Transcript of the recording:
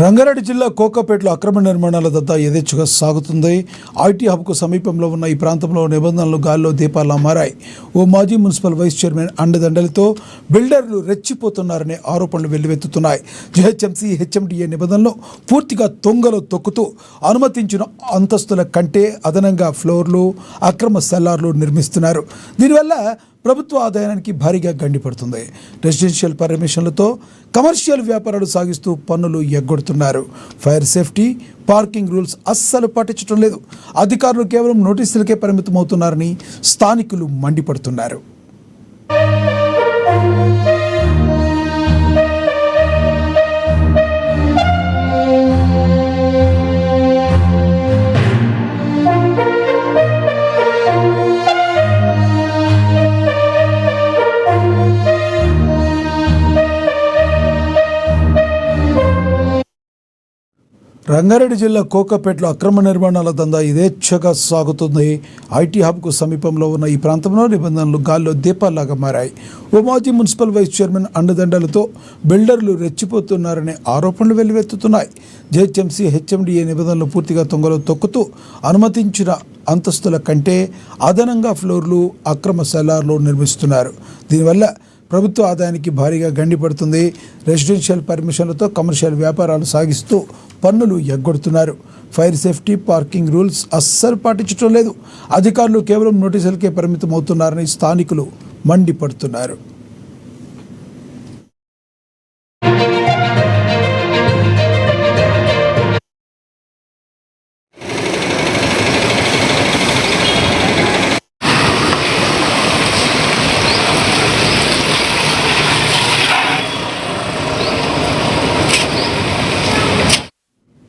రంగారెడ్డి జిల్లా కోకాపేటలో అక్రమ నిర్మాణాల దత్తా యథేచ్ఛగా సాగుతుంది. ఐటీ హబ్కు సమీపంలో ఉన్న ఈ ప్రాంతంలో నిబంధనలు గాల్లో దీపాల్లా మారాయి. ఓ మాజీ మున్సిపల్ వైస్ చైర్మన్ అండదండలతో బిల్డర్లు రెచ్చిపోతున్నారనే ఆరోపణలు వెల్లువెత్తుతున్నాయి. జీహెచ్ఎంసీ హెచ్ఎండిఏ నిబంధనలు పూర్తిగా తొంగలో తొక్కుతూ అనుమతించిన అంతస్తుల కంటే అదనంగా ఫ్లోర్లు, అక్రమ సెల్లార్లు నిర్మిస్తున్నారు. దీనివల్ల ప్రభుత్వ ఆదాయానికి భారీగా గండిపడుతుంది. రెసిడెన్షియల్ పర్మిషన్లతో కమర్షియల్ వ్యాపారాలు సాగిస్తూ పన్నులు ఎగ్గొడుతున్నారు. ఫైర్ సేఫ్టీ, పార్కింగ్ రూల్స్ అస్సలు పాటించడం లేదు. అధికారులు కేవలం నోటీసులకే పరిమితమవుతున్నారని స్థానికులు మండిపడుతున్నారు. రంగారెడ్డి జిల్లా కోకాపేటలో అక్రమ నిర్మాణాల దందా యథేచ్ఛగా సాగుతుంది. ఐటీ హబ్కు సమీపంలో ఉన్న ఈ ప్రాంతంలో నిబంధనలు గాల్లో దీపాల్లాగా మారాయి. ఓ మాజీ మున్సిపల్ వైస్ చైర్మన్ అండదండలతో బిల్డర్లు రెచ్చిపోతున్నారనే ఆరోపణలు వెల్లువెత్తుతున్నాయి. జీహెచ్ఎంసీ హెచ్ఎండిఏ నిబంధనలు పూర్తిగా తొంగలో తొక్కుతూ అనుమతించిన అంతస్తుల కంటే అదనంగా ఫ్లోర్లు, అక్రమ సెల్లార్లు నిర్మిస్తున్నారు. దీనివల్ల ప్రభుత్వ ఆదాయానికి భారీగా గండిపడుతుంది. రెసిడెన్షియల్ పర్మిషన్లతో కమర్షియల్ వ్యాపారాలు సాగిస్తూ పన్నులు ఎగ్గొడుతున్నారు. ఫైర్ సేఫ్టీ, పార్కింగ్ రూల్స్ అస్సలు పాటించడం లేదు. అధికారులు కేవలం నోటీసులకే పరిమితం అవుతున్నారని స్థానికులు మండిపడుతున్నారు.